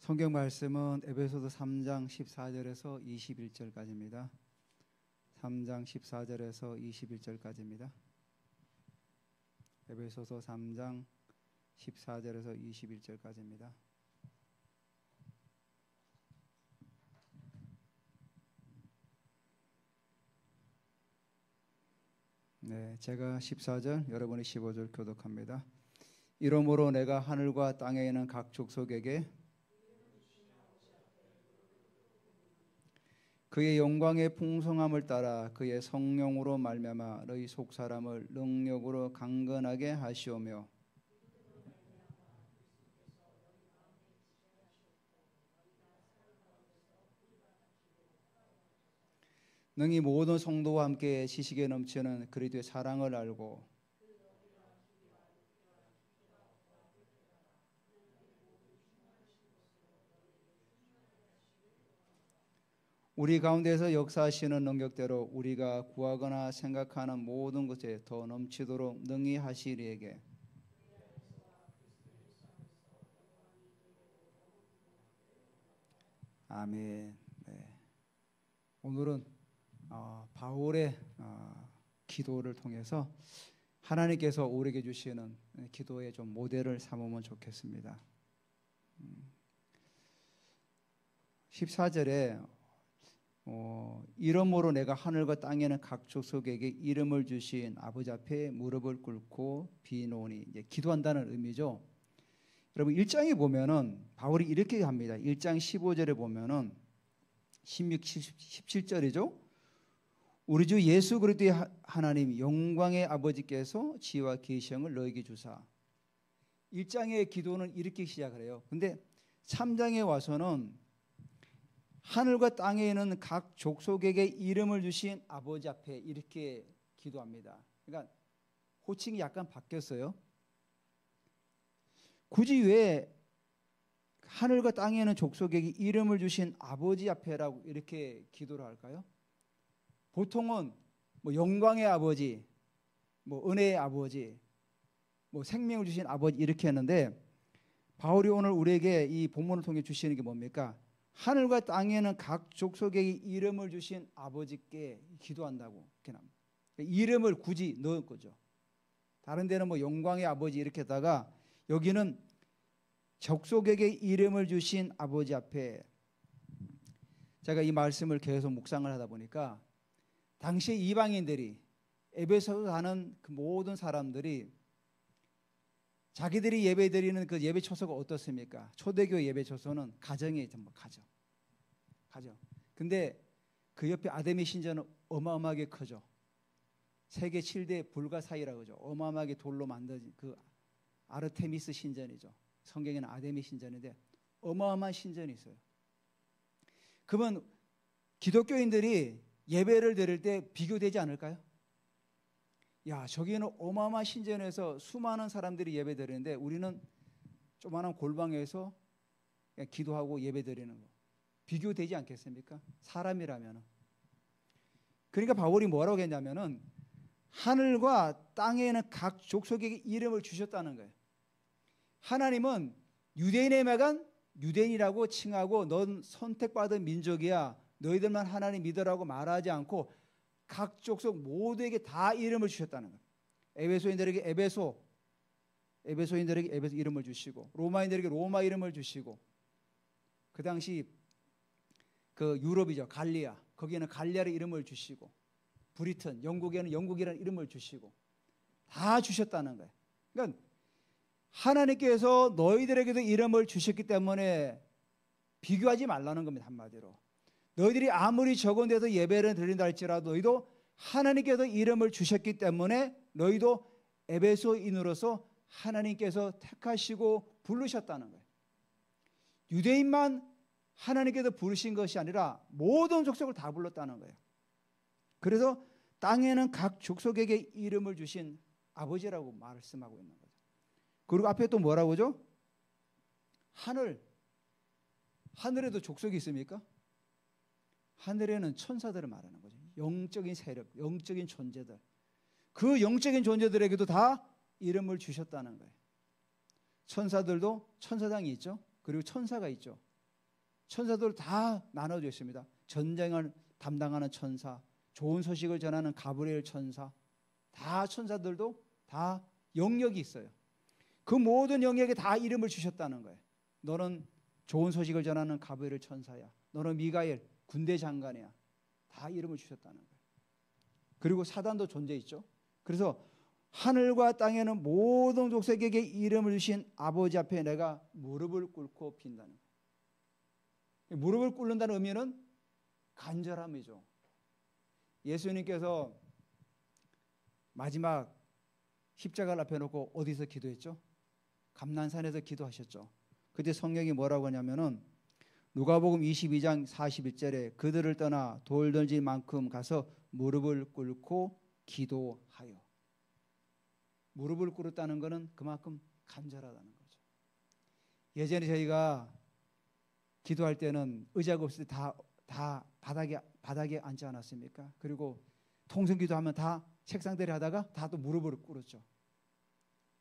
성경 말씀은 에베소서 3장 14절에서 21절까지입니다. 3장 14절에서 21절까지입니다. 에베소서 3장 14절에서 21절까지입니다. 네, 제가 14절, 여러분이 15절 교독합니다. 이러므로 내가 하늘과 땅에 있는 각 족속에게 그의 영광의 풍성함을 따라 그의 성령으로 말미암아 너희 속 사람을 능력으로 강건하게 하시오며 능히 모든 성도와 함께 지식에 넘치는 그리스도의 사랑을 알고 우리 가운데서 역사하시는 능력대로 우리가 구하거나 생각하는 모든 것에 더 넘치도록 능히 하시리에게 아멘. 네. 오늘은 바울의 기도를 통해서 하나님께서 우리에게 주시는 기도의 좀 모델을 삼으면 좋겠습니다. 14절에 이러므로 내가 하늘과 땅에는 각 족속에게 이름을 주신 아버지 앞에 무릎을 꿇고 비노니, 이제 기도한다는 의미죠. 여러분 1장에 보면은 바울이 이렇게 합니다. 1장 15절에 보면은 16, 17절이죠. 우리 주 예수 그리스도의 하나님 영광의 아버지께서 지혜와 계시형을 너에게 주사. 1장의 기도는 이렇게 시작을 해요. 근데 3장에 와서는 하늘과 땅에 있는 각 족속에게 이름을 주신 아버지 앞에 이렇게 기도합니다. 그러니까 호칭이 약간 바뀌었어요. 굳이 왜 하늘과 땅에 있는 족속에게 이름을 주신 아버지 앞에라고 이렇게 기도를 할까요? 보통은 뭐 영광의 아버지, 뭐 은혜의 아버지, 뭐 생명을 주신 아버지 이렇게 했는데 바울이 오늘 우리에게 이 본문을 통해 주시는 게 뭡니까? 하늘과 땅에는 각 족속에게 이름을 주신 아버지께 기도한다고 이렇게 합니다. 이름을 굳이 넣은 거죠. 다른 데는 뭐 영광의 아버지 이렇게 하다가 여기는 족속에게 이름을 주신 아버지 앞에 제가 이 말씀을 계속 묵상을 하다 보니까 당시 이방인들이 에베소에 사는 그 모든 사람들이 자기들이 예배드리는 그 예배 초소가 어떻습니까? 초대교 예배 초소는 가정에 전부 가정. 근데 그 옆에 아데미 신전은 어마어마하게 크죠. 세계 7대 불가사의라고 하죠. 어마어마하게 돌로 만든 그 아르테미스 신전이죠. 성경에는 아데미 신전인데 어마어마한 신전이 있어요. 그러면 기독교인들이 예배를 드릴 때 비교되지 않을까요? 야, 저기는 어마어마한 신전에서 수많은 사람들이 예배 드리는데 우리는 조그마한 골방에서 그냥 기도하고 예배 드리는 거 비교되지 않겠습니까? 사람이라면. 그러니까 바울이 뭐라고 했냐면은 하늘과 땅에 있는 각 족속에게 이름을 주셨다는 거예요. 하나님은 유대인에게만 유대인이라고 칭하고 넌 선택받은 민족이야. 너희들만 하나님 믿으라고 말하지 않고 각 족속 모두에게 다 이름을 주셨다는 거예요. 에베소인들에게 에베소인들에게 에베소 이름을 주시고 로마인들에게 로마 이름을 주시고 그 당시 그 유럽이죠. 갈리아. 거기에는 갈리아의 이름을 주시고 브리튼, 영국에는 영국이라는 이름을 주시고 다 주셨다는 거예요. 그러니까 하나님께서 너희들에게도 이름을 주셨기 때문에 비교하지 말라는 겁니다. 한마디로. 너희들이 아무리 적은 데서 예배를 드린다 할지라도 너희도 하나님께서 이름을 주셨기 때문에 너희도 에베소인으로서 하나님께서 택하시고 부르셨다는 거예요. 유대인만 하나님께서 부르신 것이 아니라 모든 족속을 다 불렀다는 거예요. 그래서 땅에는 각 족속에게 이름을 주신 아버지라고 말씀하고 있는 거죠. 그리고 앞에 또 뭐라고 하죠? 하늘에도 족속이 있습니까? 하늘에는 천사들을 말하는 거죠. 영적인 세력, 영적인 존재들. 그 영적인 존재들에게도 다 이름을 주셨다는 거예요. 천사들도 천사장이 있죠. 그리고 천사가 있죠. 천사들 다 나눠져 있습니다. 전쟁을 담당하는 천사, 좋은 소식을 전하는 가브리엘 천사, 다 천사들도 다 영역이 있어요. 그 모든 영역에 다 이름을 주셨다는 거예요. 너는 좋은 소식을 전하는 가브리엘 천사야. 너는 미가엘 군대 장관이야. 다 이름을 주셨다는 거예요. 그리고 사단도 존재있죠. 그래서 하늘과 땅에는 모든 족속에게 이름을 주신 아버지 앞에 내가 무릎을 꿇고 빈다는 거예요. 무릎을 꿇는다는 의미는 간절함이죠. 예수님께서 마지막 십자가를 앞에 놓고 어디서 기도했죠? 감난산에서 기도하셨죠. 그때 성경이 뭐라고 하냐면은 누가복음 22장 41절에 그들을 떠나 돌 던질 만큼 가서 무릎을 꿇고 기도하여. 무릎을 꿇었다는 것은 그만큼 간절하다는 거죠. 예전에 저희가 기도할 때는 의자가 없을 때 다 바닥에 앉지 않았습니까? 그리고 통성기도하면 다 책상대리 하다가 다 또 무릎을 꿇었죠.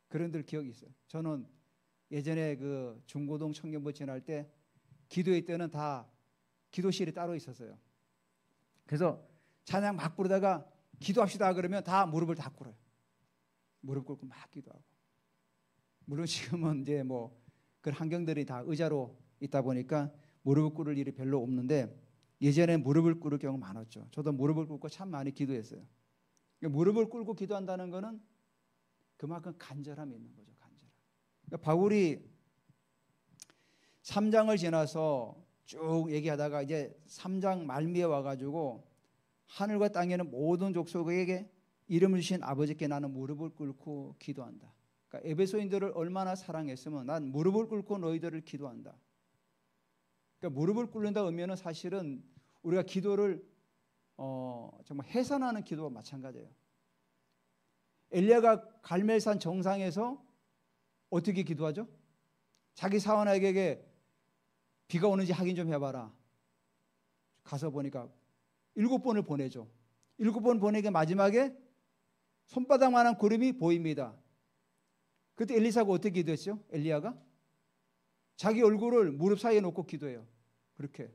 그런 들 기억이 있어요. 저는 예전에 그 중고등 청년부 지날 때 기도회 때는 다 기도실이 따로 있었어요. 그래서 찬양 막 부르다가 기도합시다 그러면 다 무릎을 다 꿇어요. 무릎 꿇고 막 기도하고. 물론 지금은 이제 뭐 그런 환경들이 다 의자로 있다 보니까 무릎을 꿇을 일이 별로 없는데 예전에 무릎을 꿇을 경우가 많았죠. 저도 무릎을 꿇고 참 많이 기도했어요. 무릎을 꿇고 기도한다는 것은 그만큼 간절함이 있는 거죠. 간절함. 그러니까 바울이 3장을 지나서 쭉 얘기하다가 이제 3장 말미에 와가지고 하늘과 땅에는 모든 족속에게 이름을 주신 아버지께 나는 무릎을 꿇고 기도한다. 그러니까 에베소인들을 얼마나 사랑했으면 난 무릎을 꿇고 너희들을 기도한다. 그러니까 무릎을 꿇는다 의미는 사실은 우리가 기도를 정말 해산하는 기도와 마찬가지예요. 엘리야가 갈멜산 정상에서 어떻게 기도하죠? 자기 사원에게 비가 오는지 확인 좀 해봐라. 가서 보니까 7번을 보내죠. 7번 보내게 마지막에 손바닥만한 구름이 보입니다. 그때 엘리사가 어떻게 기도했죠? 엘리야가 자기 얼굴을 무릎 사이에 놓고 기도해요. 그렇게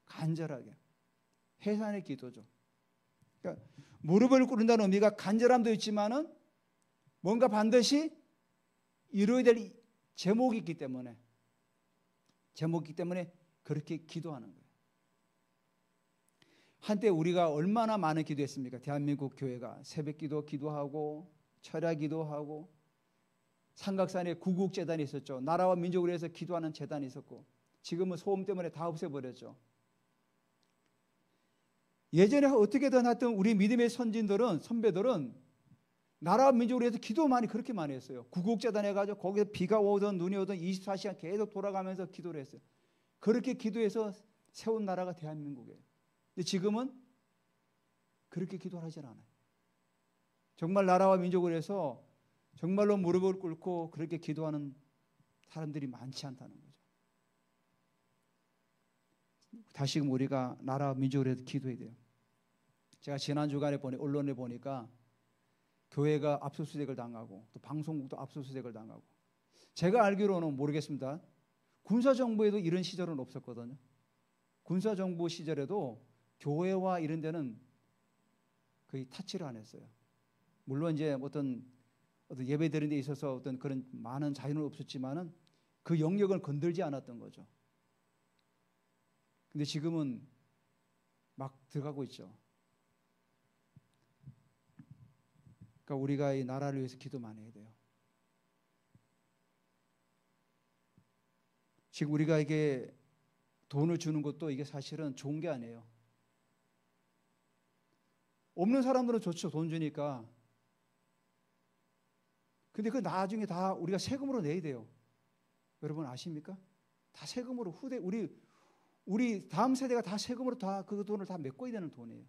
간절하게. 해산의 기도죠. 그러니까 무릎을 꿇는다는 의미가 간절함도 있지만은 뭔가 반드시 이루어야 될 제목이 있기 때문에 그렇게 기도하는 거예요. 한때 우리가 얼마나 많은 기도했습니까? 대한민국 교회가 새벽기도 기도하고 철야 기도하고 삼각산에 구국재단이 있었죠. 나라와 민족을 위해서 기도하는 재단이 있었고 지금은 소음 때문에 다 없애버렸죠. 예전에 어떻게든 하여튼 우리 믿음의 선배들은 나라와 민족을 위해서 기도 그렇게 많이 했어요. 구국재단 해가지고 거기서 비가 오든 눈이 오든 24시간 계속 돌아가면서 기도를 했어요. 그렇게 기도해서 세운 나라가 대한민국이에요. 근데 지금은 그렇게 기도를 하진 않아요. 정말 나라와 민족을 위해서 정말로 무릎을 꿇고 그렇게 기도하는 사람들이 많지 않다는 거죠. 다시금 우리가 나라와 민족을 위해서 기도해야 돼요. 제가 지난 주간에 언론에 보니까 교회가 압수수색을 당하고 또 방송국도 압수수색을 당하고 제가 알기로는 모르겠습니다. 군사정부에도 이런 시절은 없었거든요. 군사정부 시절에도 교회와 이런 데는 거의 타치를 안 했어요. 물론 이제 어떤 예배 드리는 데 있어서 어떤 그런 많은 자유는 없었지만은 그 영역을 건들지 않았던 거죠. 근데 지금은 막 들어가고 있죠. 그러니까 우리가 이 나라를 위해서 기도 많이 해야 돼요. 지금 우리가 이게 돈을 주는 것도 이게 사실은 좋은 게 아니에요. 없는 사람들은 좋죠. 돈 주니까. 근데 그 나중에 다 우리가 세금으로 내야 돼요. 여러분 아십니까? 다 세금으로 우리 다음 세대가 다 세금으로 다 그 돈을 다 메꿔야 되는 돈이에요.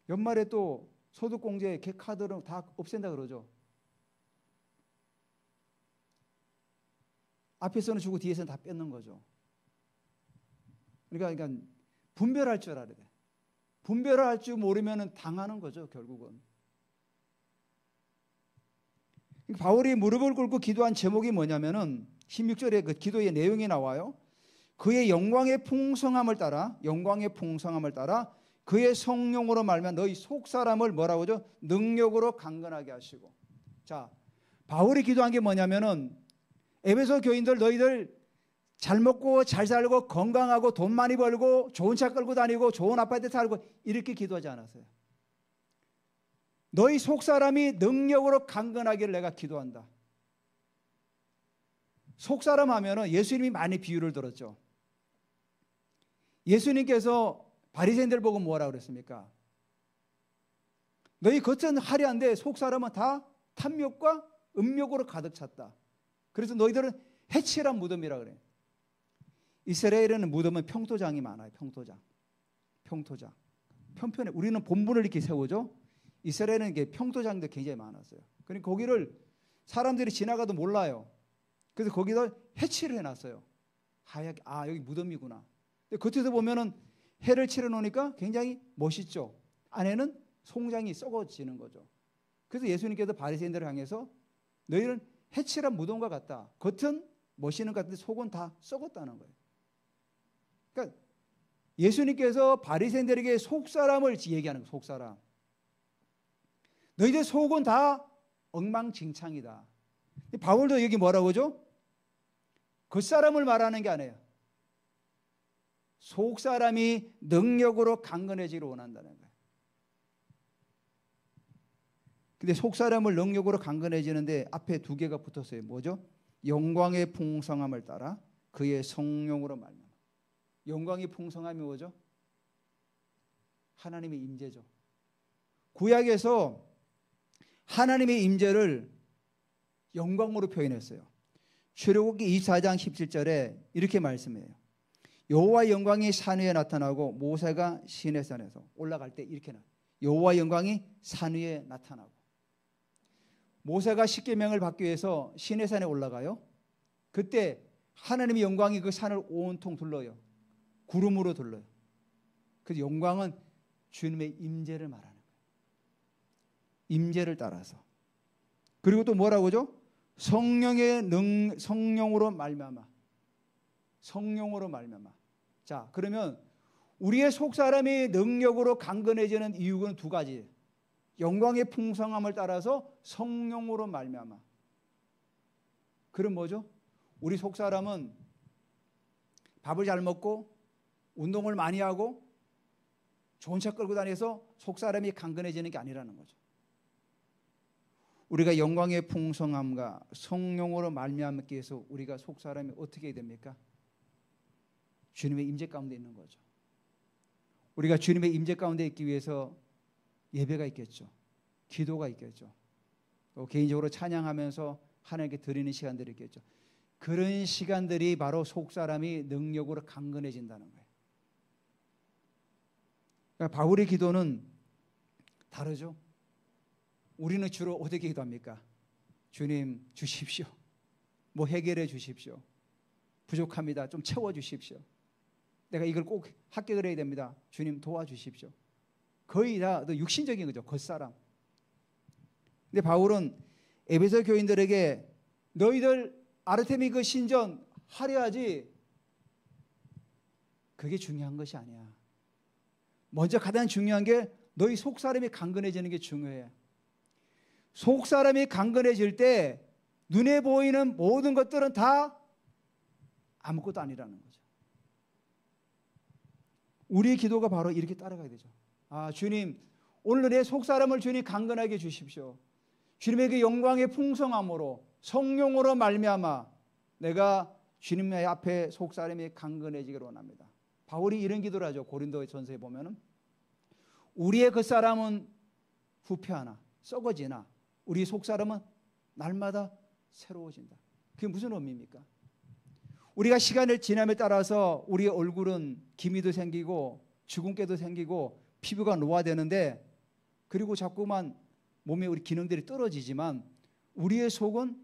연말에 또 소득공제 카드를 다 없앤다 그러죠. 앞에서는 주고 뒤에서는 다 뺏는 거죠. 그러니까 분별할 줄 알아야 돼. 분별할 줄 모르면 당하는 거죠, 결국은. 바울이 무릎을 꿇고 기도한 제목이 뭐냐면은 16절에 그 기도의 내용이 나와요. 그의 영광의 풍성함을 따라 그의 성령으로 말면 너희 속사람을 뭐라고 하죠? 능력으로 강건하게 하시고. 자, 바울이 기도한 게 뭐냐면은 에베소 교인들 너희들 잘 먹고 잘 살고 건강하고 돈 많이 벌고 좋은 차 끌고 다니고 좋은 아파트 살고 이렇게 기도하지 않았어요. 너희 속사람이 능력으로 강건하기를 내가 기도한다. 속사람 하면은 예수님이 많이 비유를 들었죠. 예수님께서 바리새인들 보고 뭐라고 그랬습니까? 너희 겉은 화려한데 속사람은 다 탐욕과 음욕으로 가득 찼다. 그래서 너희들은 해칠한 무덤이라 그래. 이스라엘에는 무덤은 평토장이 많아요. 평토장. 편편해. 우리는 본분을 이렇게 세우죠. 이스라엘은 이게 평토장도 굉장히 많았어요. 그러니까 거기를 사람들이 지나가도 몰라요. 그래서 거기다 해칠을 해놨어요. 하얗게, 아, 여기 무덤이구나. 근데 겉에서 보면은 해를 칠해 놓으니까 굉장히 멋있죠. 안에는 송장이 썩어지는 거죠. 그래서 예수님께서 바리새인들을 향해서 너희는 해칠한 무덤과 같다. 겉은 멋있는 것 같은데 속은 다 썩었다는 거예요. 그러니까 예수님께서 바리새인들에게 속사람을 얘기하는 거예요. 속사람. 너희들 속은 다 엉망진창이다. 바울도 여기 뭐라고 하죠? 겉사람을 말하는 게 아니에요. 속사람이 능력으로 강건해지기를 원한다는 거예요. 근데 속사람을 능력으로 강건해지는데 앞에 두 개가 붙었어요. 뭐죠? 영광의 풍성함을 따라 그의 성령으로 말미암아. 영광의 풍성함이 뭐죠? 하나님의 임재죠. 구약에서 하나님의 임재를 영광으로 표현했어요. 출애굽기 24장 17절에 이렇게 말씀해요. 여호와의 영광이 산 위에 나타나고 모세가 시내산에서 올라갈 때 이렇게 여호와의 영광이 산 위에 나타나고 모세가 십계명을 받기 위해서 시내산에 올라가요. 그때 하나님의 영광이 그 산을 온통 둘러요. 구름으로 둘러요. 그래서 영광은 주님의 임재를 말하는 거예요. 임재를 따라서. 그리고 또 뭐라고 하죠? 성령으로 말미암아. 성령으로 말미암아. 자, 그러면 우리의 속사람이 능력으로 강건해지는 이유는 두 가지예요. 영광의 풍성함을 따라서 성령으로 말미암아. 그럼 뭐죠? 우리 속사람은 밥을 잘 먹고 운동을 많이 하고 좋은 차 끌고 다녀서 속사람이 강건해지는 게 아니라는 거죠. 우리가 영광의 풍성함과 성령으로 말미암기 위해서 우리가 속사람이 어떻게 해야 됩니까? 주님의 임재 가운데 있는 거죠. 우리가 주님의 임재 가운데 있기 위해서 예배가 있겠죠. 기도가 있겠죠. 또 개인적으로 찬양하면서 하나님께 드리는 시간들이 있겠죠. 그런 시간들이 바로 속사람이 능력으로 강건해진다는 거예요. 그러니까 바울의 기도는 다르죠. 우리는 주로 어떻게 기도합니까? 주님 주십시오. 뭐 해결해 주십시오. 부족합니다. 좀 채워주십시오. 내가 이걸 꼭 합격을 해야 됩니다. 주님 도와주십시오. 거의 다 육신적인 거죠. 겉사람. 근데 바울은 에베소 교인들에게 너희들 아르테미 그 신전 화려하지 그게 중요한 것이 아니야. 먼저 가장 중요한 게 너희 속사람이 강건해지는 게 중요해. 속사람이 강건해질 때 눈에 보이는 모든 것들은 다 아무것도 아니라는 거죠. 우리의 기도가 바로 이렇게 따라가야 되죠. 아, 주님, 오늘 내 속사람을 주님 강건하게 해주십시오. 주님의 영광의 풍성함으로 성령으로 말미암아 내가 주님의 앞에 속사람이 강건해지기를 원합니다. 바울이 이런 기도를 하죠. 고린도전서에 보면은 우리의 겉사람은 후패하나 썩어지나 우리 속사람은 날마다 새로워진다. 그게 무슨 의미입니까? 우리가 시간을 지남에 따라서 우리의 얼굴은 기미도 생기고 주근깨도 생기고 피부가 노화되는데 그리고 자꾸만 몸에 우리 기능들이 떨어지지만 우리의 속은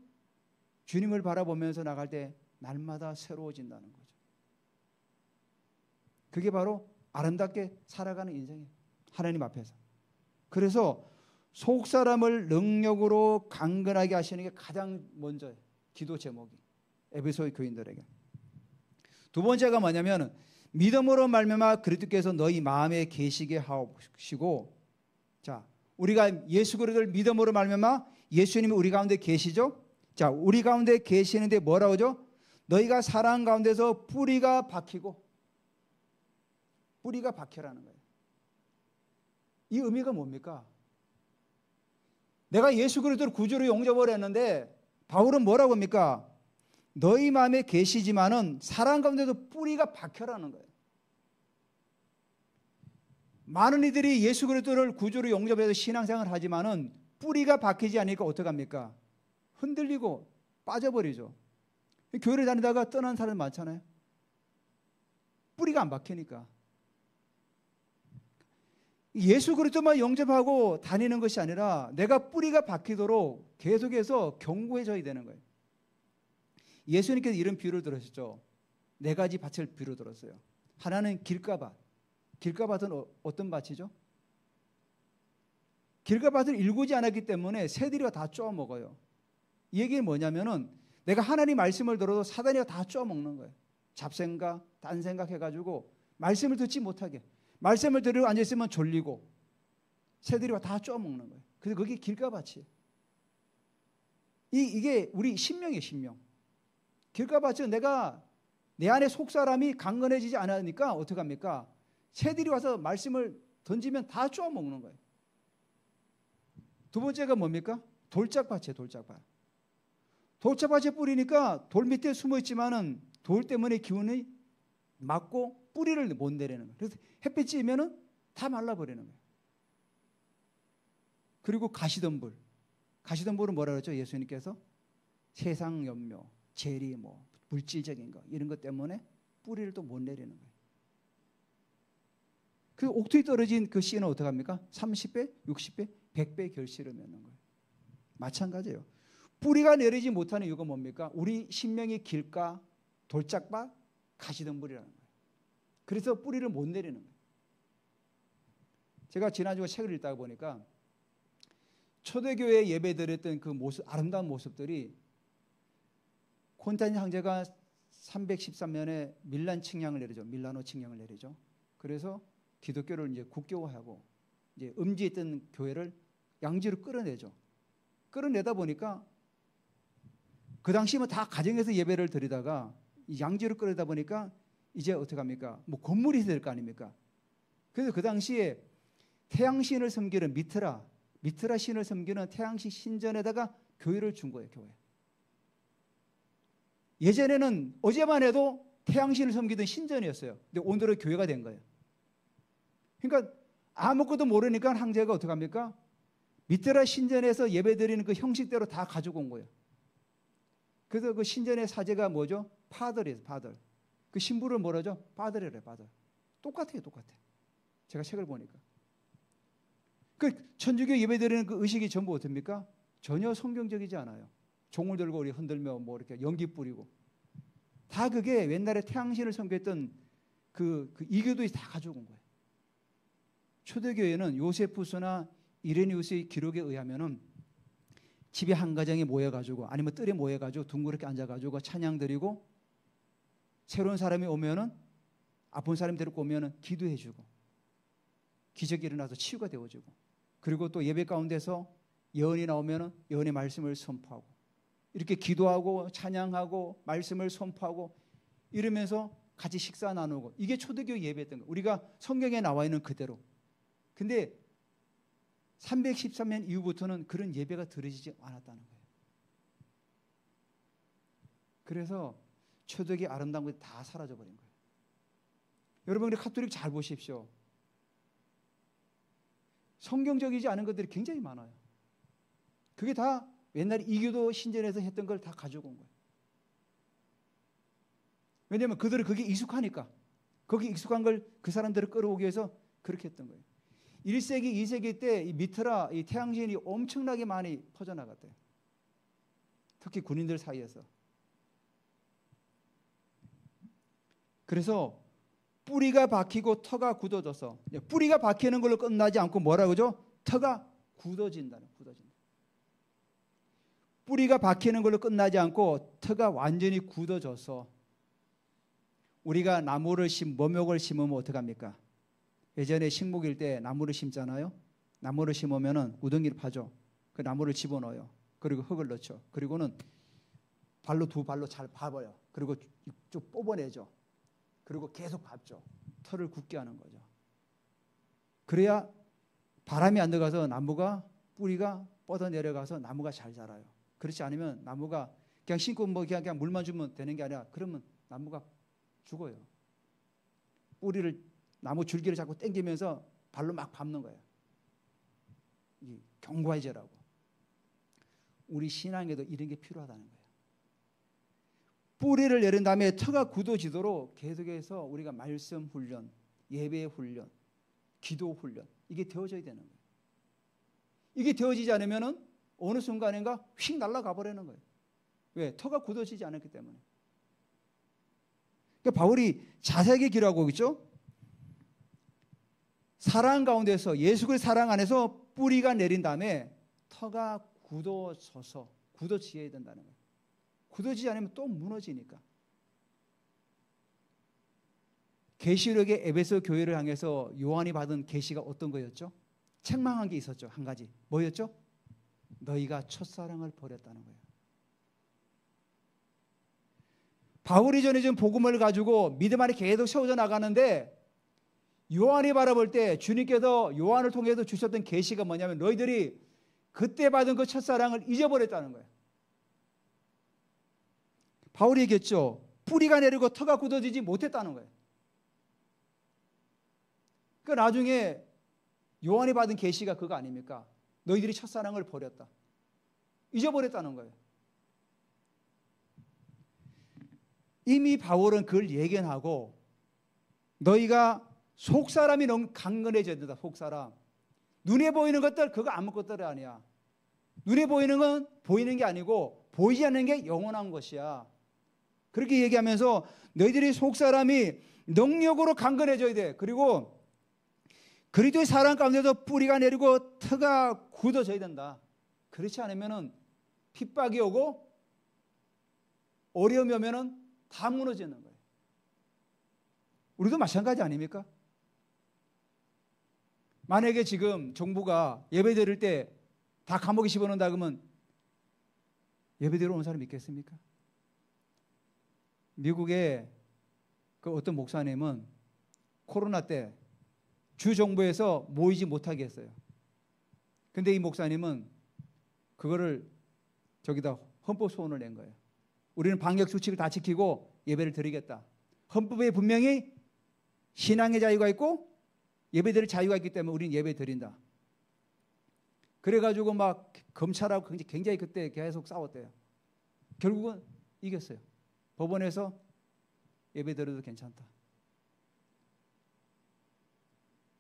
주님을 바라보면서 나갈 때 날마다 새로워진다는 거죠. 그게 바로 아름답게 살아가는 인생이에요. 하나님 앞에서. 그래서 속사람을 능력으로 강건하게 하시는 게 가장 먼저 기도 제목이 에베소 교인들에게. 두 번째가 뭐냐면 믿음으로 말미암아 그리스도께서 너희 마음에 계시게 하시고, 자, 우리가 예수 그리스도를 믿음으로 말미암아 예수님이 우리 가운데 계시죠? 자, 우리 가운데 계시는데 뭐라고 하죠? 너희가 사랑 가운데서 뿌리가 박히고, 뿌리가 박혀라는 거예요. 이 의미가 뭡니까? 내가 예수 그리스도를 구주로 영접을 했는데 바울은 뭐라고 합니까? 너희 마음에 계시지만은 사랑 가운데도 뿌리가 박혀라는 거예요. 많은 이들이 예수 그리스도를 구주로 영접해서 신앙생활을 하지만은 뿌리가 박히지 않으니까 어떡합니까? 흔들리고 빠져버리죠. 교회를 다니다가 떠난 사람 많잖아요. 뿌리가 안 박히니까. 예수 그리스도만 영접하고 다니는 것이 아니라 내가 뿌리가 박히도록 계속해서 견고해져야 되는 거예요. 예수님께서 이런 비유를 들으셨죠. 네 가지 밭을 비유로 들었어요. 하나는 길가밭. 길가밭은 어떤 밭이죠? 길가밭을 일구지 않았기 때문에 새들이 다 쪼아먹어요. 이 얘기는 뭐냐면은 내가 하나님 말씀을 들어도 사단이 다 쪼아먹는 거예요. 잡생각, 딴 생각 해가지고 말씀을 듣지 못하게. 말씀을 들으러 앉아있으면 졸리고 새들이 다 쪼아먹는 거예요. 그래서 그게 길가밭이에요. 이게 우리 신명이에요, 신명. 길가밭은 내가 내 안에 속사람이 강건해지지 않으니까 어떡합니까? 새들이 와서 말씀을 던지면 다 쪼아먹는 거예요. 두 번째가 뭡니까? 돌짝밭이에요, 돌짝밭. 돌짝밭에 뿌리니까 돌 밑에 숨어 있지만은 돌 때문에 기운이 막고 뿌리를 못 내리는 거예요. 그래서 햇빛 찌면은 다 말라버리는 거예요. 그리고 가시덤불. 가시덤불은 뭐라 그랬죠? 예수님께서 세상 염려, 재리, 물질적인 거 이런 것 때문에 뿌리를 또 못 내리는 거예요. 그 옥토에 떨어진 그 씨는 어떻게 합니까? 30배, 60배, 100배 결실을 맺는 거예요. 마찬가지예요. 뿌리가 내리지 못하는 이유가 뭡니까? 우리 신명이 길가, 돌짝밭, 가시덤불이라는 거예요. 그래서 뿌리를 못 내리는 거예요. 제가 지난주에 책을 읽다가 보니까 초대교회 예배 드렸던 그 모습, 아름다운 모습들이 콘스탄틴 황제가 313년에 밀란 칙령을 내리죠. 밀라노 칙령을 내리죠. 그래서 기독교를 이제 국교화하고 이제 음지했던 교회를 양지로 끌어내죠. 끌어내다 보니까 그 당시면 다 가정에서 예배를 드리다가 이 양지로 끌어내다 보니까 이제 어떻게 합니까? 건물이 있어야 될 거 아닙니까? 그래서 그 당시에 태양신을 섬기는 미트라 신을 섬기는 태양신 신전에다가 교회를 준 거예요, 교회. 예전에는 어제만 해도 태양신을 섬기던 신전이었어요. 근데 오늘은 교회가 된 거예요. 그러니까 아무것도 모르니까 황제가 어떻게 합니까? 미트라 신전에서 예배드리는 그 형식대로 다 가지고 온 거예요. 그래서 그 신전의 사제가 뭐죠? 파들이에요, 파들. 그 신부를 뭐라죠? 파들이래요, 파들. 똑같아요, 똑같아. 제가 책을 보니까. 그 천주교 예배드리는 그 의식이 전부 어떻습니까? 전혀 성경적이지 않아요. 종을 들고 우리 흔들며 이렇게 연기 뿌리고. 다 그게 옛날에 태양신을 섬겼던 그 이교도들이 다 가지고 온 거예요. 초대교회는 요세푸스나 이레니우스의 기록에 의하면은 집에 한 가정에 모여가지고 아니면 뜰에 모여가지고 둥그렇게 앉아가지고 찬양 드리고 새로운 사람이 오면은 아픈 사람이 데리고 오면은 기도해주고 기적이 일어나서 치유가 되어지고 그리고 또 예배 가운데서 예언이 나오면은 예언의 말씀을 선포하고 이렇게 기도하고 찬양하고 말씀을 선포하고 이러면서 같이 식사 나누고 이게 초대교회 예배였던 거예요. 우리가 성경에 나와 있는 그대로. 근데 313년 이후부터는 그런 예배가 드려지지 않았다는 거예요. 그래서 초대교회 아름다운 것이 다 사라져버린 거예요. 여러분 우리 카톨릭 잘 보십시오. 성경적이지 않은 것들이 굉장히 많아요. 그게 다 옛날에 이교도 신전에서 했던 걸 다 가지고 온 거예요. 왜냐하면 그들은 그게 익숙하니까 거기 익숙한 걸 그 사람들을 끌어오기 위해서 그렇게 했던 거예요. 1세기, 2세기 때 이 미트라, 이 태양신이 엄청나게 많이 퍼져나갔대요. 특히 군인들 사이에서. 그래서 뿌리가 박히고 터가 굳어져서 뿌리가 박히는 걸로 끝나지 않고 뭐라고 그러죠? 터가 굳어진다는 굳어진다. 뿌리가 박히는 걸로 끝나지 않고 터가 완전히 굳어져서 우리가 나무를 모목을 심으면 어떡합니까? 예전에 식목일 때 나무를 심잖아요. 나무를 심으면은 우덩이를 파죠. 그 나무를 집어넣어요. 그리고 흙을 넣죠. 그리고는 두 발로 잘 밟아요. 그리고 쭉 뽑아내죠. 그리고 계속 밟죠. 털을 굳게 하는 거죠. 그래야 바람이 안 들어가서 나무가 뿌리가 뻗어 내려가서 나무가 잘 자라요. 그렇지 않으면 나무가 그냥 심고 뭐 그냥 물만 주면 되는 게 아니라 그러면 나무가 죽어요. 나무 줄기를 자꾸 당기면서 발로 막 밟는 거예요. 이 경과제라고. 우리 신앙에도 이런 게 필요하다는 거예요. 뿌리를 내린 다음에 터가 굳어지도록 계속해서 우리가 말씀 훈련, 예배 훈련, 기도 훈련 이게 되어져야 되는 거예요. 이게 되어지지 않으면은 어느 순간인가 휙 날아가 버리는 거예요. 왜? 터가 굳어지지 않았기 때문에. 그러니까 바울이 자세하게 기록하고 있죠. 사랑 가운데서 예수 그리스도 사랑 안에서 뿌리가 내린 다음에 터가 굳어져야 된다는 거예요. 굳어지지 않으면 또 무너지니까. 계시록의 에베소 교회를 향해서 요한이 받은 계시가 어떤 거였죠? 책망한 게 있었죠. 한 가지. 뭐였죠? 너희가 첫사랑을 버렸다는 거예요. 바울이 전해준 복음을 가지고 믿음 안에 계속 세워져 나가는데 요한이 바라볼 때 주님께서 요한을 통해서 주셨던 계시가 뭐냐면 너희들이 그때 받은 그 첫사랑을 잊어버렸다는 거예요. 바울이 얘기했죠. 뿌리가 내리고 터가 굳어지지 못했다는 거예요. 그 나중에 요한이 받은 계시가 그거 아닙니까? 너희들이 첫사랑을 버렸다. 잊어버렸다는 거예요. 이미 바울은 그걸 예견하고 너희가 속사람이 너무 강건해져야 된다. 속사람. 눈에 보이는 것들 그거 아무것도 아니야. 눈에 보이는 건 보이는 게 아니고 보이지 않는 게 영원한 것이야. 그렇게 얘기하면서 너희들이 속사람이 능력으로 강건해져야 돼. 그리고 그리스도의 사랑 가운데서 뿌리가 내리고 터가 굳어져야 된다. 그렇지 않으면은 핍박이 오고 어려움이 오면은 다 무너지는 거예요. 우리도 마찬가지 아닙니까? 만약에 지금 정부가 예배 드릴 때 다 감옥에 집어넣는다 그러면 예배 드리러 온 사람이 있겠습니까? 미국의 그 어떤 목사님은 코로나 때 주 정부에서 모이지 못하게 했어요. 근데 이 목사님은 그거를 저기다 헌법 소원을 낸 거예요. 우리는 방역 수칙을 다 지키고 예배를 드리겠다. 헌법에 분명히 신앙의 자유가 있고 예배 드릴 자유가 있기 때문에 우리는 예배 드린다. 그래가지고 막 검찰하고 굉장히 그때 계속 싸웠대요. 결국은 이겼어요. 법원에서 예배 드려도 괜찮다.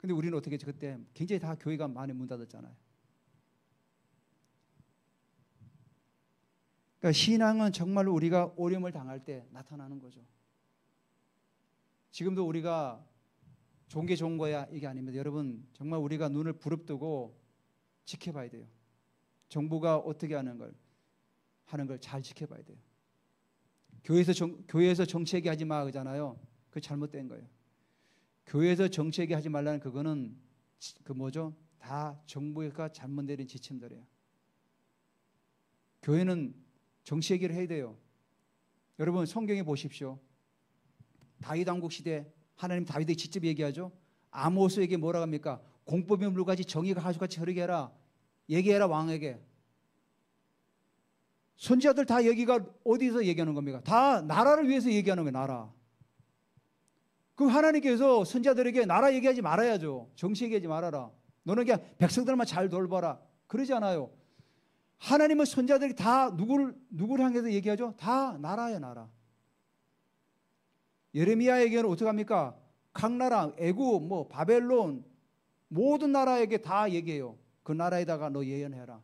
근데 우리는 어떻게 했지? 그때 굉장히 다 교회가 많이 문 닫았잖아요. 그러니까 신앙은 정말로 우리가 어려움을 당할 때 나타나는 거죠. 지금도 우리가 좋은 게 좋은 거야 이게 아닙니다. 여러분 정말 우리가 눈을 부릅뜨고 지켜봐야 돼요. 정부가 어떻게 하는 걸 잘 지켜봐야 돼요. 교회에서 정치 얘기하지 마 그러잖아요. 그게 잘못된 거예요. 교회에서 정치 얘기하지 말라는 그거는 다 정부가 잘못 내린 지침들이에요. 교회는 정치 얘기를 해야 돼요. 여러분 성경에 보십시오. 다윗 왕국 시대 하나님 다윗에게 직접 얘기하죠. 아모스에게 뭐라고 합니까? 공법이 물같이 정의가 가시같이 흐르게 해라. 얘기해라 왕에게. 선지자들 다 여기가 어디서 얘기하는 겁니까? 다 나라를 위해서 얘기하는 거예요. 나라. 그럼 하나님께서 선지자들에게 나라 얘기하지 말아야죠. 정치 얘기하지 말아라. 너는 그냥 백성들만 잘 돌봐라. 그러지 않아요. 하나님은 선지자들이 다 누구를 향해서 얘기하죠? 다 나라예요. 나라. 예레미야에게는 어떻게 합니까? 각 나라, 애굽, 바벨론 모든 나라에게 다 얘기해요. 그 나라에다가 너 예언해라.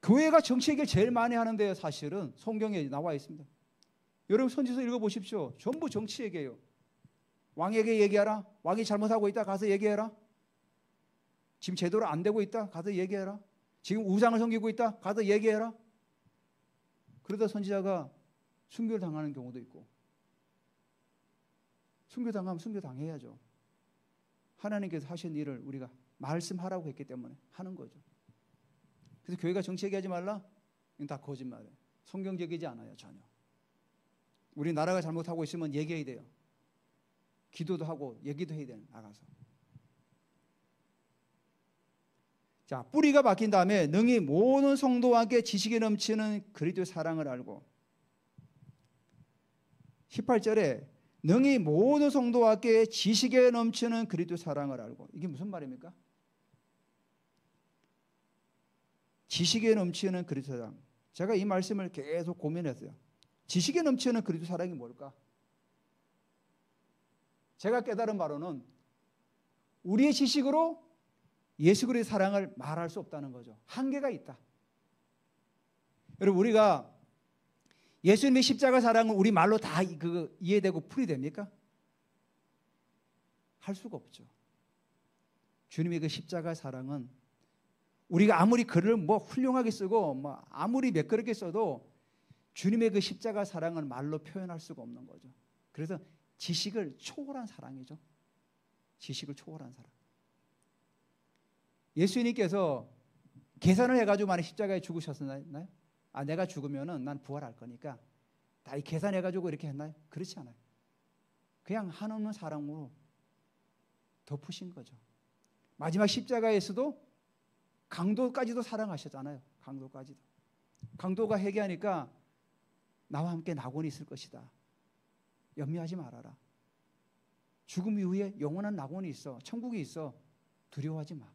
교회가 정치 얘기를 제일 많이 하는데요. 사실은 성경에 나와 있습니다. 여러분 선지서 읽어보십시오. 전부 정치 얘기예요. 왕에게 얘기하라. 왕이 잘못하고 있다. 가서 얘기해라. 지금 제대로 안 되고 있다. 가서 얘기해라. 지금 우상을 섬기고 있다. 가서 얘기해라. 그러다 선지자가 순교를 당하는 경우도 있고. 순교당하면 순교당해야죠. 하나님께서 하신 일을 우리가 말씀하라고 했기 때문에 하는 거죠. 그래서 교회가 정치 얘기하지 말라? 이건 다 거짓말이에요. 성경적이지 않아요. 전혀. 우리 나라가 잘못하고 있으면 얘기해야 돼요. 기도도 하고 얘기도 해야 돼요. 나가서. 자, 뿌리가 박힌 다음에 능히 모든 성도와 함께 지식에 넘치는 그리스도의 사랑을 알고 18절에 능히 모든 성도와 함께 지식에 넘치는 그리스도의 사랑을 알고 이게 무슨 말입니까? 지식에 넘치는 그리스도의 사랑. 제가 이 말씀을 계속 고민했어요. 지식에 넘치는 그리스도의 사랑이 뭘까? 제가 깨달은 바로는 우리의 지식으로 예수 그리스도의 사랑을 말할 수 없다는 거죠. 한계가 있다. 여러분 우리가 예수님의 십자가 사랑을 우리 말로 다 이해되고 풀이됩니까? 할 수가 없죠. 주님의 그 십자가 사랑은 우리가 아무리 글을 뭐 훌륭하게 쓰고 뭐 아무리 매끄럽게 써도 주님의 그 십자가 사랑은 말로 표현할 수가 없는 거죠. 그래서 지식을 초월한 사랑이죠. 지식을 초월한 사랑. 예수님께서 계산을 해가지고 만약 십자가에 죽으셨나요? 아, 내가 죽으면은 난 부활할 거니까 다 이 계산해가지고 이렇게 했나요? 그렇지 않아요. 그냥 한없는 사랑으로 덮으신 거죠. 마지막 십자가에서도 강도까지도 사랑하셨잖아요. 강도까지도. 강도가 회개하니까 나와 함께 낙원이 있을 것이다. 염려하지 말아라. 죽음 이후에 영원한 낙원이 있어. 천국이 있어. 두려워하지 마.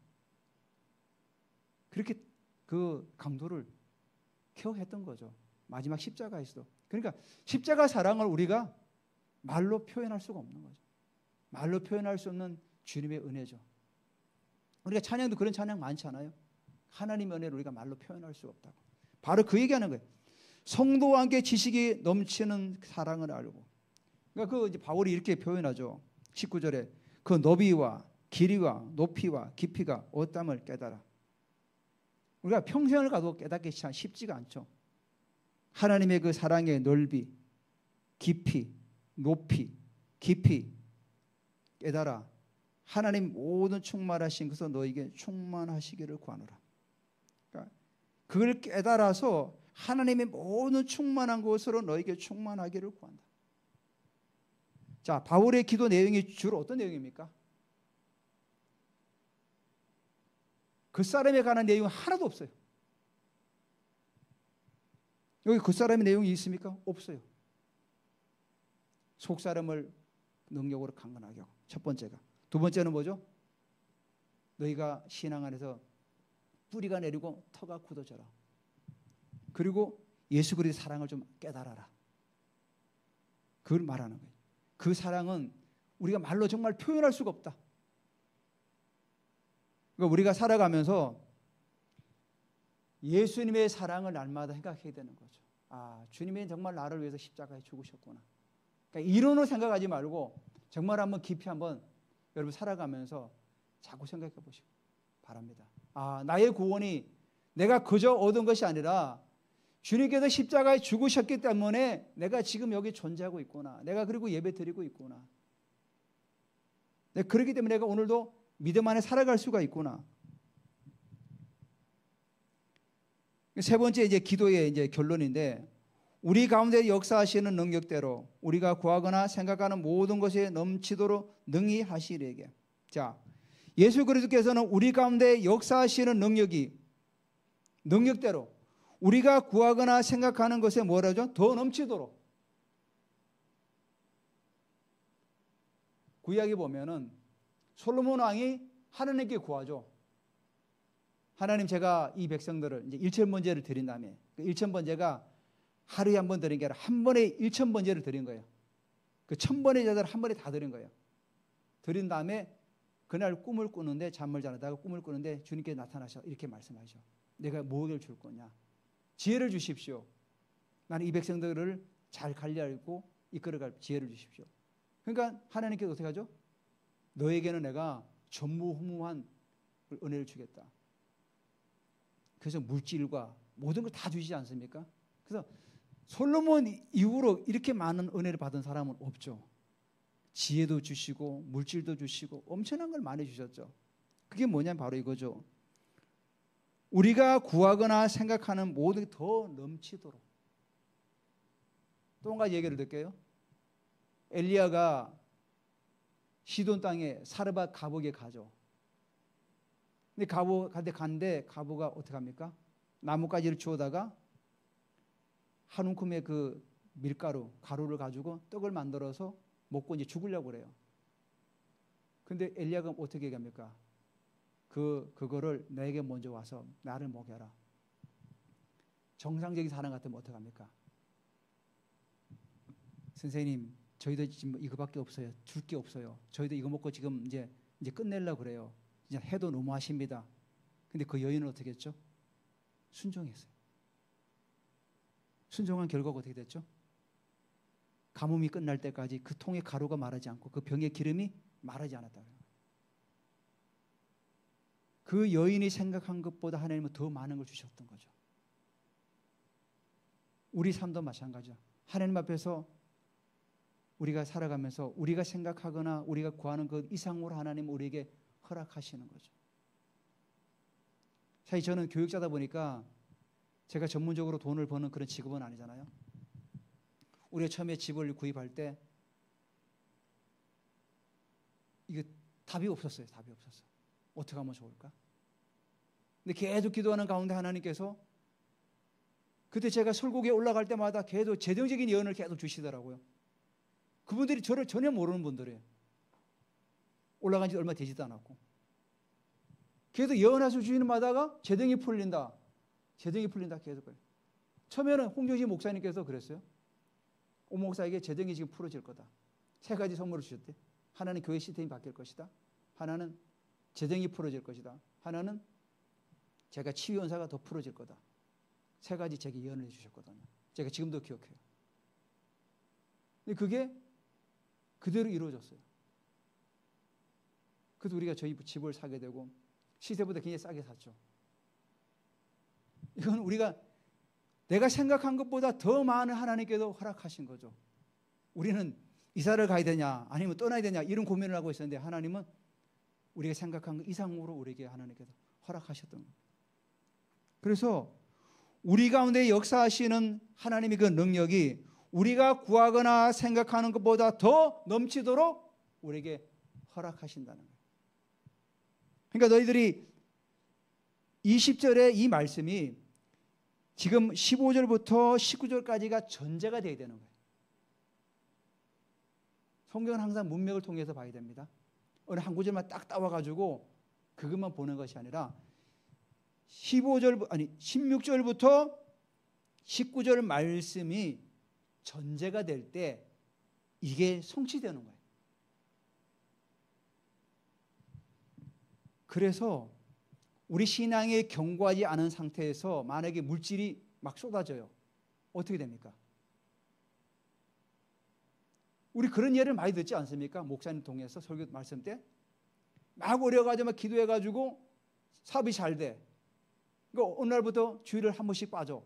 그렇게 그 강도를 케어했던 거죠. 마지막 십자가에서도. 그러니까 십자가 사랑을 우리가 말로 표현할 수가 없는 거죠. 말로 표현할 수 없는 주님의 은혜죠. 우리가 찬양도 그런 찬양 많잖아요. 하나님의 은혜를 우리가 말로 표현할 수 없다고. 바로 그 얘기하는 거예요. 성도와 함께 지식이 넘치는 사랑을 알고. 그러니까 그 이제 바울이 이렇게 표현하죠. 19절에 그 너비와 길이와 높이와 깊이가 어떠함을 깨달아. 우리가 평생을 가도 깨닫기 쉽지가 않죠. 하나님의 그 사랑의 넓이, 깊이, 높이, 깊이 깨달아. 하나님 모든 충만하신 것으로 너에게 충만하시기를 구하노라. 그러니까 그걸 깨달아서 하나님의 모든 충만한 것으로 너에게 충만하기를 구한다. 자, 바울의 기도 내용이 주로 어떤 내용입니까? 그 사람에 관한 내용은 하나도 없어요. 여기 그 사람의 내용이 있습니까? 없어요. 속 사람을 능력으로 강건하게 하고. 첫 번째가. 두 번째는 뭐죠? 너희가 신앙 안에서 뿌리가 내리고 터가 굳어져라. 그리고 예수 그리스도의 사랑을 좀 깨달아라. 그걸 말하는 거예요. 그 사랑은 우리가 말로 정말 표현할 수가 없다. 그러니까 우리가 살아가면서 예수님의 사랑을 날마다 생각해야 되는 거죠. 아, 주님이 정말 나를 위해서 십자가에 죽으셨구나. 그러니까 이론으로 생각하지 말고 정말 한번 깊이 한번 여러분 살아가면서 자꾸 생각해 보시기 바랍니다. 아, 나의 구원이 내가 그저 얻은 것이 아니라 주님께서 십자가에 죽으셨기 때문에 내가 지금 여기 존재하고 있구나. 내가 그리고 예배 드리고 있구나. 그렇기 때문에 내가 오늘도 믿음 안에 살아갈 수가 있구나. 세 번째 이제 기도의 이제 결론인데 우리 가운데 역사하시는 능력대로 우리가 구하거나 생각하는 모든 것에 넘치도록 능히 하시리에게. 자, 예수 그리스도께서는 우리 가운데 역사하시는 능력대로 우리가 구하거나 생각하는 것에 뭐라죠? 더 넘치도록. 구약에 보면은 솔로몬 왕이 하나님께 구하죠. 하나님, 제가 이 백성들을 이제 1,000번제를 드린 다음에 그 1,000번제가 하루에 한 번 드린 게 아니라 한 번에 1,000번제를 드린 거예요. 그 1,000번의 제사를 한 번에 다 드린 거예요. 드린 다음에 그날 꿈을 꾸는데, 잠을 자다가 꿈을 꾸는데 주님께 나타나셔 이렇게 말씀하셔. 내가 무엇을 줄 거냐? 지혜를 주십시오. 나는 이 백성들을 잘 관리하고 이끌어갈 지혜를 주십시오. 그러니까 하나님께서 어떻게 하죠? 너에게는 내가 전무후무한 은혜를 주겠다. 그래서 물질과 모든 걸 다 주시지 않습니까? 그래서 솔로몬 이후로 이렇게 많은 은혜를 받은 사람은 없죠. 지혜도 주시고 물질도 주시고 엄청난 걸 많이 주셨죠. 그게 뭐냐면 바로 이거죠. 우리가 구하거나 생각하는 모든 게 더 넘치도록. 또 한 가지 얘기를 드릴게요. 엘리야가 시돈 땅에 사르밧 가복에 가죠. 근데 간데 가보가 어떻게 합니까? 나뭇가지를 주워다가 한 움큼의 그 가루를 가지고 떡을 만들어서 먹고 이제 죽으려고 그래요. 근데 엘리야가 어떻게 얘기합니까? 그거를 내게 먼저 와서 나를 먹여라. 정상적인 사람 같으면 어떻게 합니까? 선생님, 저희도 지금 이거밖에 없어요. 줄 게 없어요. 저희도 이거 먹고 지금 이제 끝내려고 그래요. 진짜 해도 너무하십니다. 근데 그 여인은 어떻게 했죠? 순종했어요. 순종한 결과가 어떻게 됐죠? 가뭄이 끝날 때까지 그 통의 가루가 마르지 않고 그 병의 기름이 마르지 않았다. 그 여인이 생각한 것보다 하나님은 더 많은 걸 주셨던 거죠. 우리 삶도 마찬가지죠. 하나님 앞에서 우리가 살아가면서 우리가 생각하거나 우리가 구하는 그 이상으로 하나님은 우리에게 허락하시는 거죠. 사실 저는 교육자다 보니까 제가 전문적으로 돈을 버는 그런 직업은 아니잖아요. 우리가 처음에 집을 구입할 때 이게 답이 없었어요. 어떻게 하면 좋을까? 근데 계속 기도하는 가운데 하나님께서 그때 제가 설국에 올라갈 때마다 계속 재정적인 예언을 계속 주시더라고요. 그분들이 저를 전혀 모르는 분들이에요. 올라간 지 얼마 되지도 않았고. 계속 예언하셔 주시는 마다가 재정이 풀린다 계속 그래요. 처음에는 홍정신 목사님께서 그랬어요. 오 목사에게 재정이 지금 풀어질 거다. 3가지 선물을 주셨대. 하나는 교회 시스템이 바뀔 것이다. 하나는 재정이 풀어질 것이다. 하나는 제가 치유연사가 더 풀어질 거다. 3가지 제게 예언을 해주셨거든요. 제가 지금도 기억해요. 근데 그게 그대로 이루어졌어요. 그래서 우리가 저희 집을 사게 되고 시세보다 굉장히 싸게 샀죠. 이건 우리가 내가 생각한 것보다 더 많은 하나님께서 허락하신 거죠. 우리는 이사를 가야 되냐 아니면 떠나야 되냐 이런 고민을 하고 있었는데 하나님은 우리가 생각한 것 이상으로 우리에게 하나님께서 허락하셨던 거예요. 그래서 우리 가운데 역사하시는 하나님의 그 능력이 우리가 구하거나 생각하는 것보다 더 넘치도록 우리에게 허락하신다는 거예요. 그러니까 너희들이 20절의 이 말씀이 지금 15절부터 19절까지가 전제가 되어야 되는 거예요. 성경은 항상 문맥을 통해서 봐야 됩니다. 어느 한 구절만 딱 따와가지고 그것만 보는 것이 아니라 16절부터 19절 말씀이 전제가 될 때 이게 성취되는 거예요. 그래서 우리 신앙에 견고하지 않은 상태에서 만약에 물질이 막 쏟아져요. 어떻게 됩니까? 우리 그런 예를 많이 듣지 않습니까? 목사님 통해서 설교 말씀 때 막 어려가지고 막 기도해가지고 사업이 잘 돼. 그러니까 어느 날부터 주일을 한 번씩 빠져.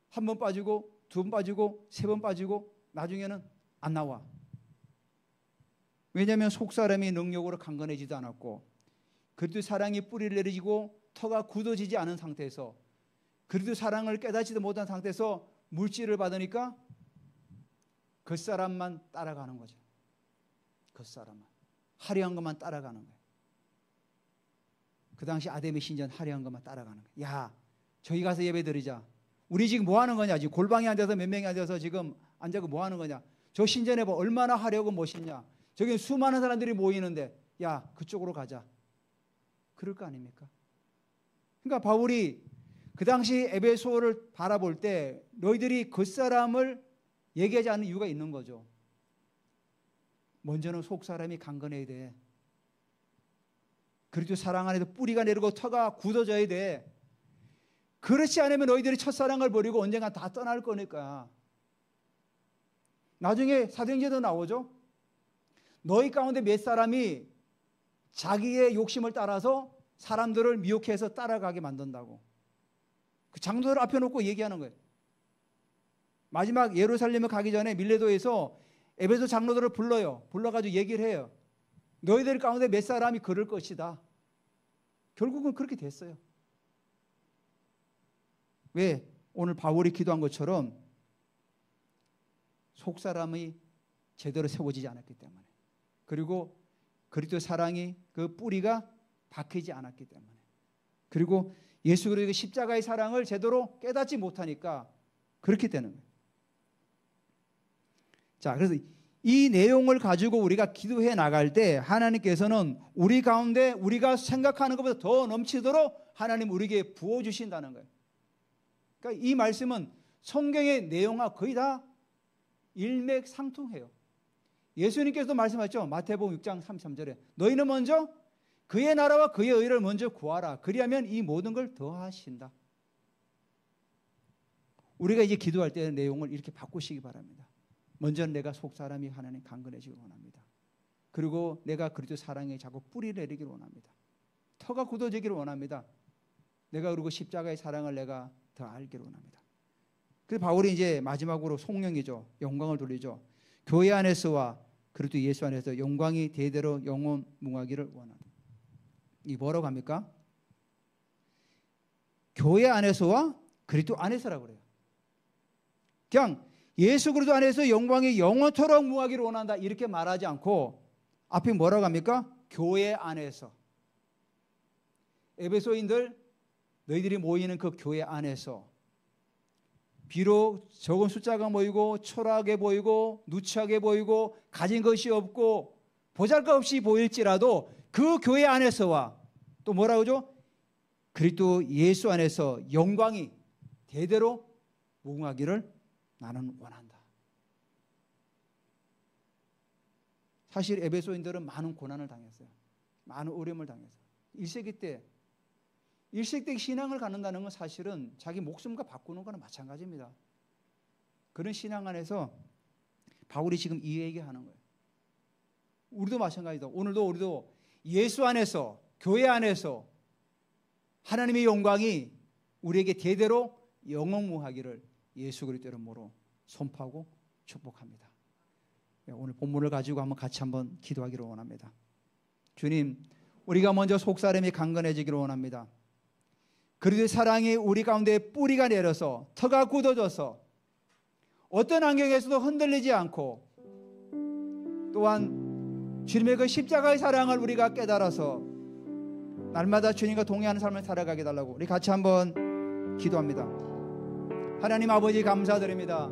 한 번 빠지고 2번 빠지고 3번 빠지고 나중에는 안 나와. 왜냐하면 속사람이 능력으로 강건해지도 않았고 그리도 사랑이 뿌리를 내리고 터가 굳어지지 않은 상태에서 그리도 사랑을 깨닫지도 못한 상태에서 물질을 받으니까 그 사람만 따라가는 거죠. 그 사람만. 화려한 것만 따라가는 거예요. 그 당시 아담의 신전 화려한 것만 따라가는 거예요. 야, 저기 가서 예배 드리자. 우리 지금 뭐 하는 거냐? 지금 골방에 앉아서 몇 명이 앉아서 지금 앉아서 뭐 하는 거냐? 저 신전에 봐. 얼마나 화려하고 멋있냐? 저기 수많은 사람들이 모이는데 야, 그쪽으로 가자. 그럴 거 아닙니까? 그러니까 바울이 그 당시 에베소를 바라볼 때 너희들이 그 사람을 얘기하지 않는 이유가 있는 거죠. 먼저는 속 사람이 강건해야 돼. 그리고 사랑 안에도 뿌리가 내리고 터가 굳어져야 돼. 그렇지 않으면 너희들이 첫사랑을 버리고 언젠가 다 떠날 거니까. 나중에 사도행전도 나오죠. 너희 가운데 몇 사람이 자기의 욕심을 따라서 사람들을 미혹해서 따라가게 만든다고. 그 장도를 앞에 놓고 얘기하는 거예요. 마지막 예루살렘에 가기 전에 밀레도에서 에베소 장로들을 불러가지고 얘기를 해요. 너희들 가운데 몇 사람이 그럴 것이다. 결국은 그렇게 됐어요. 왜? 오늘 바울이 기도한 것처럼 속사람이 제대로 세워지지 않았기 때문에, 그리고 그리스도 사랑이 그 뿌리가 박히지 않았기 때문에, 그리고 예수 그리스도의 십자가의 사랑을 제대로 깨닫지 못하니까 그렇게 되는 거예요. 자, 그래서 이 내용을 가지고 우리가 기도해 나갈 때 하나님께서는 우리 가운데 우리가 생각하는 것보다 더 넘치도록 하나님 우리에게 부어주신다는 거예요. 그러니까 이 말씀은 성경의 내용과 거의 다 일맥상통해요. 예수님께서도 말씀하셨죠. 마태복음 6장 33절에 너희는 먼저 그의 나라와 그의 의를 먼저 구하라. 그리하면 이 모든 걸 더하신다. 우리가 이제 기도할 때 내용을 이렇게 바꾸시기 바랍니다. 먼저 내가 속사람이 하나님 강건해지길 원합니다. 그리고 내가 그리스도 사랑에 자꾸 뿌리를 내리기를 원합니다. 터가 굳어지기를 원합니다. 내가 그리고 십자가의 사랑을 내가 더 알기를 원합니다. 그래서 바울이 이제 마지막으로 송영이죠. 영광을 돌리죠. 교회 안에서와 그리스도 예수 안에서 영광이 대대로 영원무하기를 원한다. 이 뭐라고 합니까? 교회 안에서와 그리스도 안에서라고 그래요. 그냥 예수 그리스도 안에서 영광이 영원토록 무하기를 원한다 이렇게 말하지 않고 앞에 뭐라고 합니까? 교회 안에서. 에베소인들 너희들이 모이는 그 교회 안에서 비록 적은 숫자가 모이고 초라하게 보이고 누추하게 보이고 가진 것이 없고 보잘것없이 보일지라도 그 교회 안에서와 또 뭐라고 하죠? 그리스도 예수 안에서 영광이 대대로 무궁하기를 나는 원한다. 사실 에베소인들은 많은 고난을 당했어요. 많은 어려움을 당했어요. 1세기 때 신앙을 갖는다는 건 사실은 자기 목숨과 바꾸는 거나 마찬가지입니다. 그런 신앙 안에서 바울이 지금 이 얘기하는 거예요. 우리도 마찬가지다. 오늘도 우리도 예수 안에서 교회 안에서 하나님의 영광이 우리에게 대대로 영원무하기를 예수 그리스도의 이름으로 선포하고 축복합니다. 오늘 본문을 가지고 같이 한번 기도하기를 원합니다. 주님, 우리가 먼저 속사람이 강건해지기를 원합니다. 그리스도의 사랑이 우리 가운데 뿌리가 내려서 터가 굳어져서 어떤 환경에서도 흔들리지 않고 또한 주님의 그 십자가의 사랑을 우리가 깨달아서 날마다 주님과 동행하는 삶을 살아가게 달라고 우리 같이 한번 기도합니다. 하나님 아버지 감사드립니다.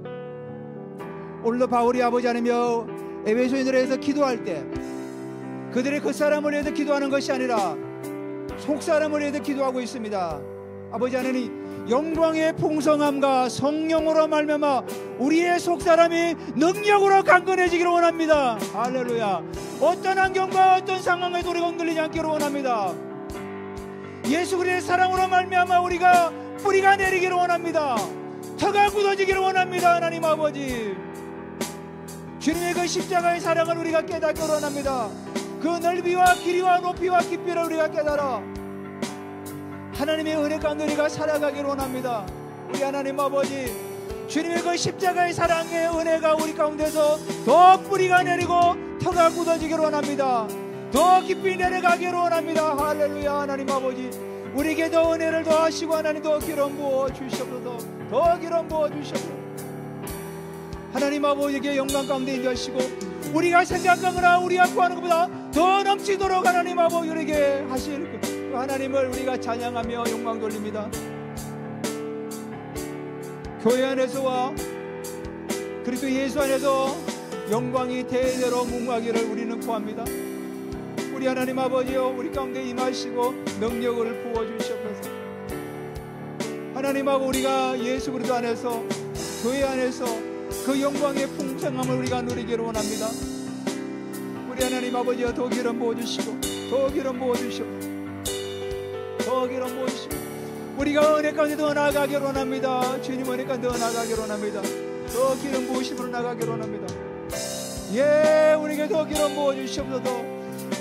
오늘도 바울이 아버지 하나며 에베소인들에 대해서 기도할 때 그들의 그 사람을 위해서 기도하는 것이 아니라 속사람을 위해서 기도하고 있습니다. 아버지 하나님 영광의 풍성함과 성령으로 말미암아 우리의 속사람이 능력으로 강건해지기를 원합니다. 할렐루야. 어떤 환경과 어떤 상황에도 우리가 흔들리지 않기를 원합니다. 예수 그리스도의 사랑으로 말미암아 우리가 뿌리가 내리기를 원합니다. 터가 굳어지기를 원합니다. 하나님 아버지 주님의 그 십자가의 사랑을 우리가 깨닫기를 원합니다. 그 넓이와 길이와 높이와 깊이를 우리가 깨달아 하나님의 은혜 가운데 우리가 살아가기를 원합니다. 우리 하나님 아버지 주님의 그 십자가의 사랑의 은혜가 우리 가운데서 더 뿌리가 내리고 터가 굳어지기를 원합니다. 더 깊이 내려가기를 원합니다. 할렐루야. 하나님 아버지 우리에게 더 은혜를 더하시고 하나님 더 기름 부어 주시옵소서. 더 기름 부어 주시옵소서. 하나님 아버지에게 영광 가운데 인도하시고 우리가 생각하거나 우리가 구하는 것보다 더 넘치도록 하나님 아버지 우리에게 하실 그 하나님을 우리가 찬양하며 영광 돌립니다. 교회 안에서와 그리스도 예수 안에서 영광이 대대로 무궁하기를 우리는 구합니다. 우리 하나님 아버지여 우리 가운데 임하시고 능력을 부어주시옵소서. 하나님 아버지 우리가 예수 그리스도 안에서 교회 안에서 그 영광의 풍성함을 우리가 누리기를 원합니다. 우리 하나님 아버지여 더 기름 부어주시고 더 기름 부어주시고 더 기름 부어주시고 우리가 은혜 가운데 더 나아가기를 원합니다. 주님 은혜 가운데 더 나아가기를 원합니다. 더 기름 부으심으로 나아가기를 원합니다. 예, 우리에게 더 기름 부어주시옵소서.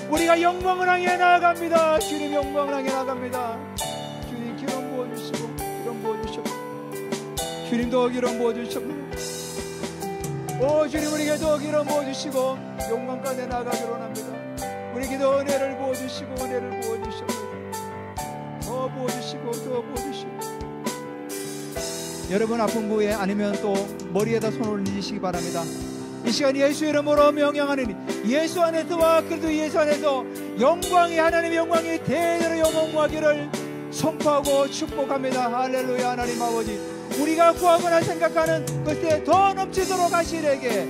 우리가 영광을 향해 나아갑니다. 주님 영광을 향해 나아갑니다. 주님 기름 부어주시고 기름 부어주시옵소서. 주님 주님 더 기름 부어주시옵소서. 오 주님 우리 기도 기름 부어주시고 영광 가운데 나가기로 합니다. 우리 기도 은혜를 부어주시고 은혜를 부어주시옵소서. 더 부어주시고 더 부어주시고. 여러분 아픈 부위에 아니면 또 머리에다 손을 얹으시기 바랍니다. 이 시간 예수 이름으로 명령하느니 예수 안에서와 그리스도 예수 안에서 영광이 하나님의 영광이 대대로 영원하기를 선포하고 축복합니다. 할렐루야. 하나님 아버지 우리가 구하거나 생각하는 것에 더 넘치도록 하시려게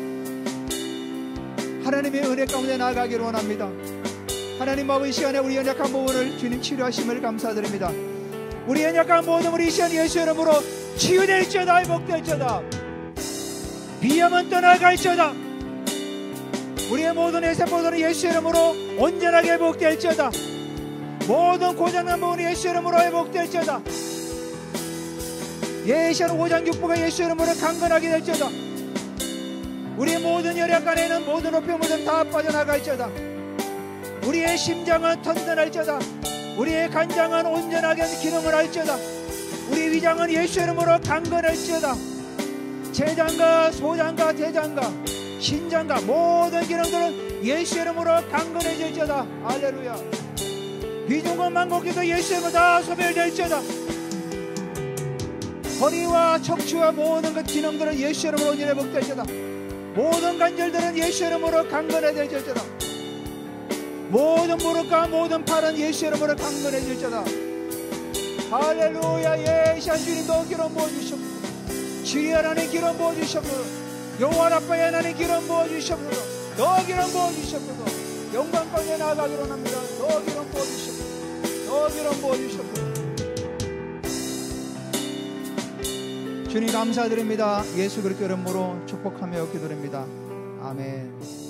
하나님의 은혜 가운데 나아가기를 원합니다. 하나님 아버지 이 시간에 우리 연약한 부분을 주님 치료하심을 감사드립니다. 우리 연약한 모든 우리 이 시간 예수 이름으로 치유될지어다 회복될지어다 비염은 떠나갈지어다 우리의 모든 뇌세포들은 예수 이름으로 온전하게 회복될지어다 모든 고장난 부분이 예수 이름으로 회복될지어다 예시한 5장 6부가 예수 이름으로 강건하게 될지어다 우리의 모든 혈액 안에는 모든 우편물은 다 빠져나갈지어다 우리의 심장은 튼튼할지어다 우리의 간장은 온전하게 기능을 할지어다 우리 위장은 예수 이름으로 강건할지어다 제장과 소장과 대장과 신장과 모든 기능들은 예수 이름으로 강건해질지어다. 할렐루야. 비중과 만곡기도 예수 이름으로 다 소멸될지어다. 허리와 척추와 모든 그 기능들은 예수 이름으로 온전히 회복될지어다. 모든 관절들은 예수 이름으로 강건해질지어다. 모든 무릎과 모든 팔은 예수 이름으로 강건해질지어다. 할렐루야. 예시한 주님도 기름 부어주시옵소서. 주의 하나님 기름 부어주시옵소서. 영원 아빠의 하나님 기름 부어주시옵소서. 더 기름 부어주시옵소서. 영광 가운데 나아가기로 합니다. 더 기름 부어주시옵소서. 더 기름 부어주시옵소서. 주님 감사드립니다. 예수 그리스도 이름으로 축복하며 기도드립니다. 아멘.